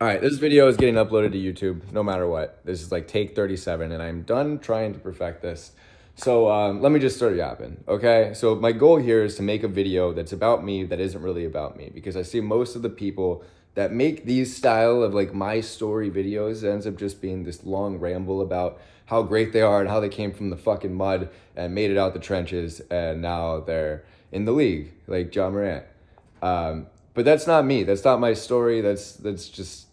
All right, this video is getting uploaded to YouTube no matter what. This is like take 37 and I'm done trying to perfect this. So let me just start yapping, okay? So my goal here is to make a video that's about me that isn't really about me, because I see most of the people that make these style of like my story videos, it ends up just being this long ramble about how great they are and how they came from the fucking mud and made it out the trenches and now they're in the league, like John Morant. But that's not me. That's not my story. That's just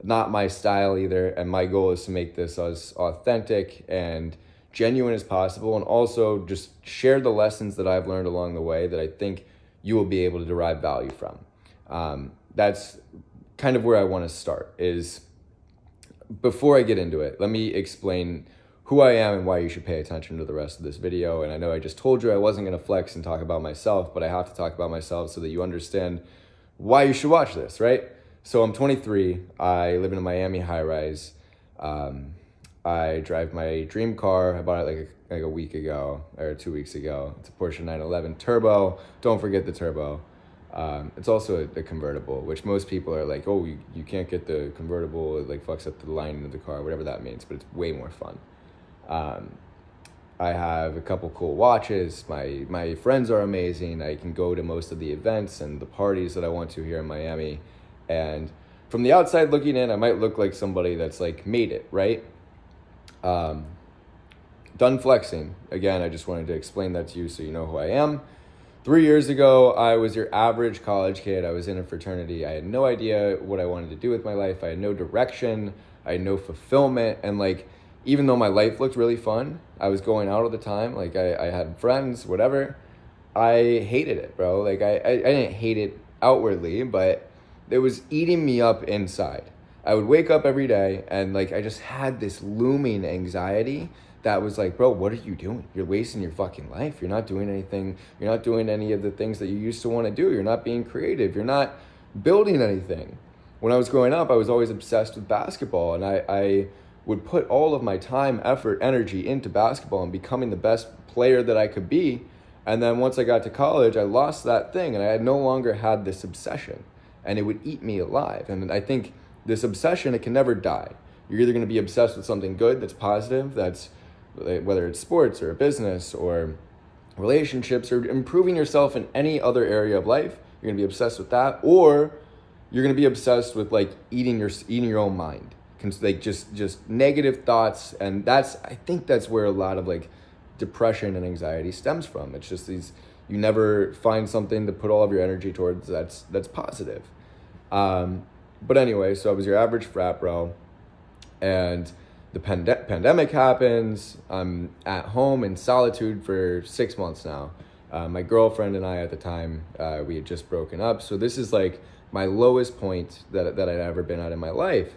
not my style either. And my goal is to make this as authentic and genuine as possible, and also just share the lessons that I've learned along the way that I think you will be able to derive value from. That's kind of where I want to start. Is before I get into it, let me explain who I am and why you should pay attention to the rest of this video. And I know I just told you I wasn't going to flex and talk about myself, but I have to talk about myself so that you understand why you should watch this, right? So I'm 23. I live in a Miami high-rise. I drive my dream car. I bought it like a week ago or 2 weeks ago. It's a Porsche 911 Turbo. Don't forget the turbo. It's also a convertible, which most people are like, oh, you can't get the convertible. It like fucks up the lining of the car, whatever that means. But it's way more fun. I have a couple cool watches. My friends are amazing. I can go to most of the events and the parties that I want to here in Miami. And from the outside looking in, I might look like somebody that's like made it, right? Done flexing. Again, I just wanted to explain that to you so you know who I am. 3 years ago, I was your average college kid. I was in a fraternity. I had no idea what I wanted to do with my life. I had no direction. I had no fulfillment. And like, even though my life looked really fun, I was going out all the time. Like I had friends, whatever. I hated it, bro. Like I didn't hate it outwardly, but it was eating me up inside. I would wake up every day and like I just had this looming anxiety that was like, bro, what are you doing? You're wasting your fucking life. You're not doing anything. You're not doing any of the things that you used to want to do. You're not being creative. You're not building anything. When I was growing up, I was always obsessed with basketball, and I would put all of my time, effort, energy into basketball and becoming the best player that I could be. And then once I got to college, I lost that thing and I had no longer had this obsession, and it would eat me alive. And I think this obsession, it can never die. You're either going to be obsessed with something good, that's positive, that's whether it's sports or a business or relationships or improving yourself in any other area of life, you're going to be obsessed with that, or you're going to be obsessed with like eating your own mind. Like just negative thoughts. And I think that's where a lot of like depression and anxiety stems from. It's just you never find something to put all of your energy towards that's positive. But anyway, so I was your average frat bro, and the pandemic happens. I'm at home in solitude for 6 months now. My girlfriend and I at the time, we had just broken up. So this is like my lowest point that I'd ever been at in my life.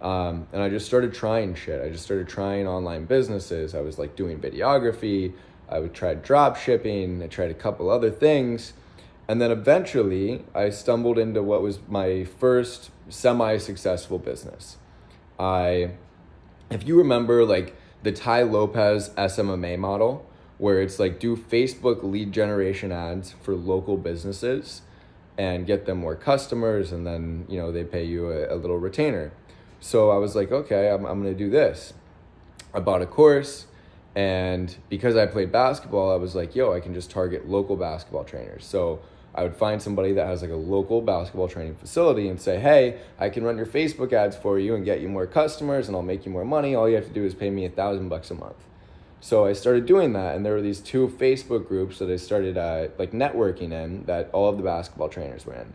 And I just started trying shit. I just started trying online businesses. I was like doing videography. I would try drop shipping. I tried a couple other things. And then eventually I stumbled into what was my first semi-successful business. If you remember like the Ty Lopez SMMA model, where it's like do Facebook lead generation ads for local businesses and get them more customers, and then, you know, they pay you a little retainer. So I was like, okay, I'm going to do this. I bought a course, and because I played basketball, I was like, yo, I can just target local basketball trainers. So I would find somebody that has like a local basketball training facility and say, hey, I can run your Facebook ads for you and get you more customers, and I'll make you more money. All you have to do is pay me $1,000 a month. So I started doing that, and there were these 2 Facebook groups that I started like networking in that all of the basketball trainers were in.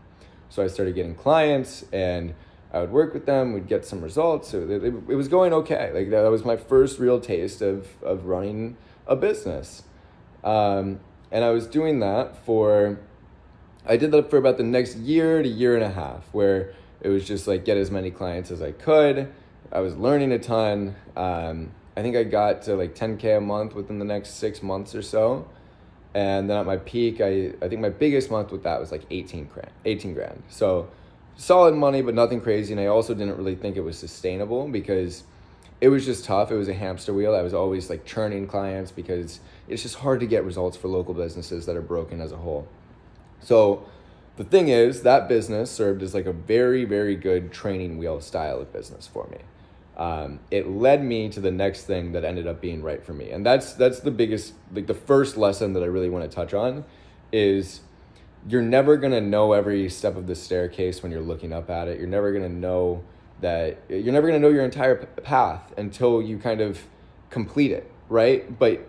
So I started getting clients, and I would work with them. We'd get some results. It was going okay. Like that was my first real taste of running a business. And I was doing that I did that for about the next year to year and a half, where it was just like get as many clients as I could. I was learning a ton. I think I got to like 10K a month within the next 6 months or so. And then at my peak, I think my biggest month with that was like 18 grand. So solid money, but nothing crazy. And I also didn't really think it was sustainable because it was just tough. It was a hamster wheel. I was always like churning clients because it's just hard to get results for local businesses that are broken as a whole. So The thing is, that business served as like a very, very good training wheel style of business for me. It led me to the next thing that ended up being right for me. And that's the biggest, like the first lesson that I really want to touch on is you're never going to know every step of the staircase when you're looking up at it. You're never going to know your entire path until you kind of complete it, right? But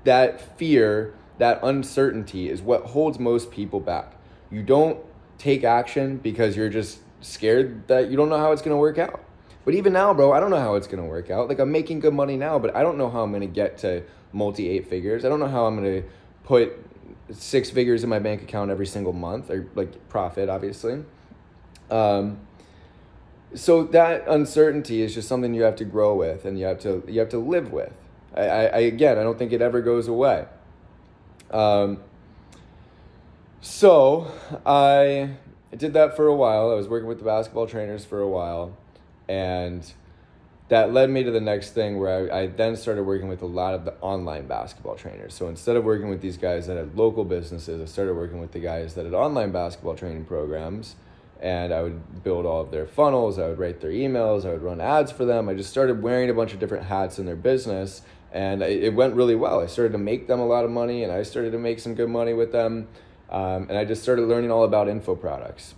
that fear, that uncertainty is what holds most people back. You don't take action because you're just scared that you don't know how it's going to work out. But even now, bro, I don't know how it's going to work out. Like, I'm making good money now, but I don't know how I'm going to get to multi-8 figures. I don't know how I'm going to put 6 figures in my bank account every single month, or like profit, obviously. So that uncertainty is just something you have to grow with, and you have to live with. I don't think it ever goes away. So I did that for a while. I was working with the basketball trainers for a while, and that led me to the next thing where I then started working with a lot of the online basketball trainers. So instead of working with these guys that had local businesses, I started working with the guys that had online basketball training programs, and I would build all of their funnels. I would write their emails. I would run ads for them. I just started wearing a bunch of different hats in their business, and it went really well. I started to make them a lot of money, and I started to make some good money with them. And I just started learning all about info products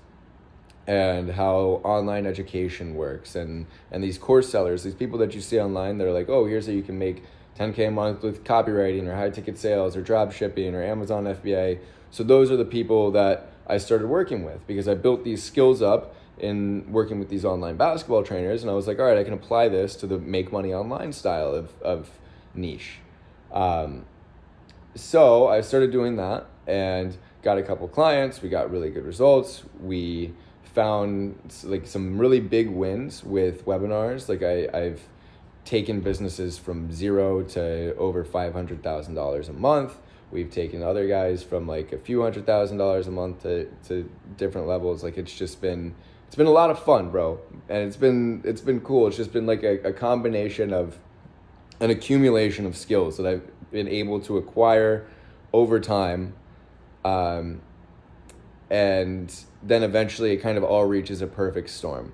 and how online education works, and these course sellers, these people that you see online, they're like, oh, here's how you can make $10K a month with copywriting or high ticket sales or drop shipping or Amazon FBA. So those are the people that I started working with because I built these skills up in working with these online basketball trainers, and I was like, all right, I can apply this to the make money online style of niche. So I started doing that and got a couple clients. We got really good results. We found like some really big wins with webinars. Like I've taken businesses from zero to over $500,000 a month. We've taken other guys from like a few $100,000 a month to different levels. Like it's been a lot of fun, bro. And it's been cool. It's just been like a combination of an accumulation of skills that I've been able to acquire over time. And then eventually it kind of all reaches a perfect storm,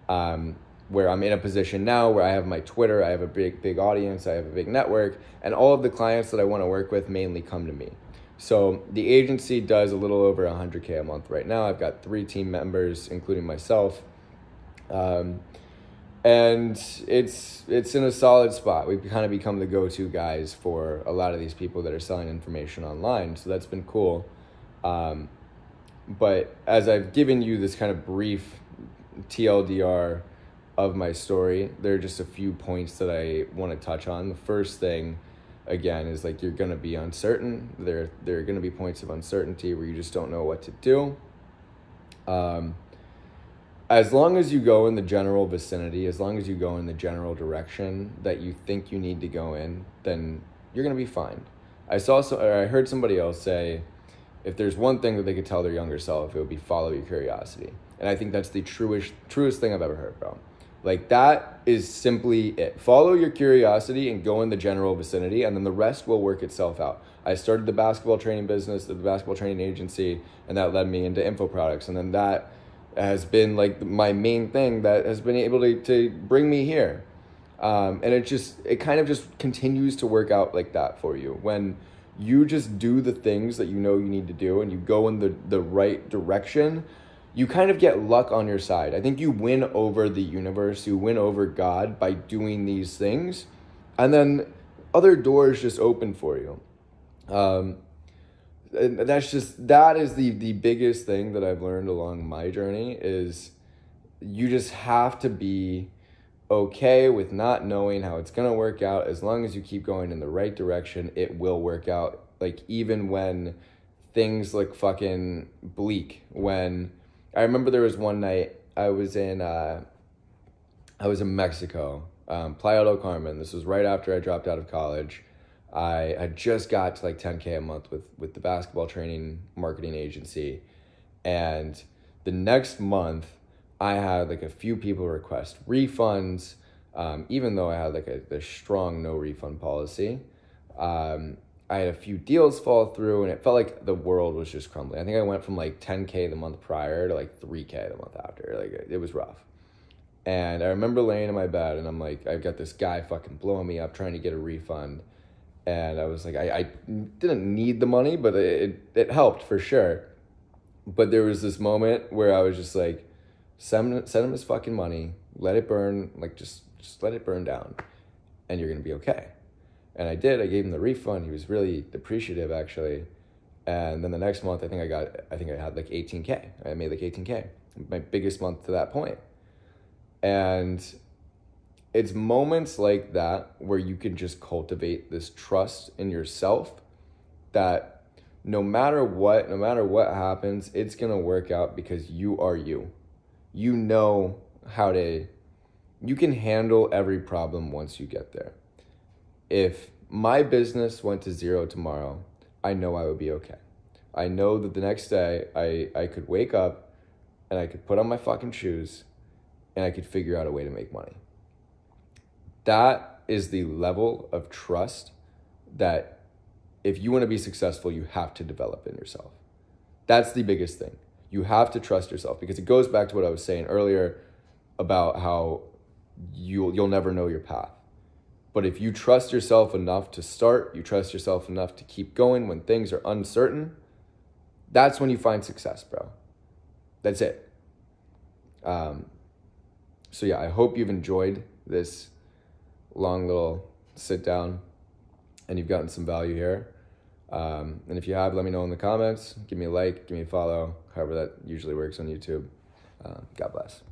where I'm in a position now where I have my Twitter, I have a big audience, I have a big network, and all of the clients that I want to work with mainly come to me. So the agency does a little over $100K a month right now. I've got 3 team members, including myself. And it's in a solid spot. We've kind of become the go-to guys for a lot of these people that are selling information online. So that's been cool. But as I've given you this kind of brief TLDR of my story, there are just a few points that I want to touch on. The first thing, again, is like you're going to be uncertain. There are going to be points of uncertainty where you just don't know what to do. As long as you go in the general vicinity, as long as you go in the general direction that you think you need to go in, then you're going to be fine. I heard somebody else say, if there's one thing that they could tell their younger self, it would be follow your curiosity. And I think that's the truest thing I've ever heard, bro. Like, that is simply it. Follow your curiosity and go in the general vicinity, and then the rest will work itself out. I started the basketball training business, the basketball training agency, and that led me into info products. And then that has been like my main thing that has been able to bring me here. And it kind of just continues to work out like that for you. When you just do the things that you know you need to do and you go in the right direction, you kind of get luck on your side. I think you win over the universe, you win over God by doing these things, and then other doors just open for you. And that is the biggest thing that I've learned along my journey is you just have to be okay with not knowing how it's going to work out. As long as you keep going in the right direction, it will work out. Like, even when things look fucking bleak. When I remember there was one night I was in Mexico, Playa del Carmen. This was right after I dropped out of college. I had just got to like 10K a month with the basketball training marketing agency. And the next month, I had like a few people request refunds, even though I had like a strong no refund policy. I had a few deals fall through, and it felt like the world was just crumbling. I think I went from like 10K the month prior to like 3K the month after. Like, it was rough. And I remember laying in my bed, and I'm like, I've got this guy fucking blowing me up trying to get a refund. And I was like, I didn't need the money, but it helped for sure. But there was this moment where I was just like, send him his fucking money, let it burn, like just let it burn down, and you're gonna be okay. And I did. I gave him the refund. He was really appreciative, actually. And then the next month, I think I had like 18K. I made like 18K, my biggest month to that point. And it's moments like that where you can just cultivate this trust in yourself that no matter what happens, it's going to work out because you are you. You know you can handle every problem once you get there. If my business went to zero tomorrow, I know I would be okay. I know that the next day I could wake up and I could put on my fucking shoes and I could figure out a way to make money. That is the level of trust that if you want to be successful, you have to develop in yourself. That's the biggest thing. You have to trust yourself, because it goes back to what I was saying earlier about how you'll never know your path. But if you trust yourself enough to start, you trust yourself enough to keep going when things are uncertain, that's when you find success, bro. That's it. So yeah, I hope you've enjoyed this long little sit down and you've gotten some value here. And if you have, let me know in the comments. Give me a like, give me a follow, however that usually works on YouTube. God bless.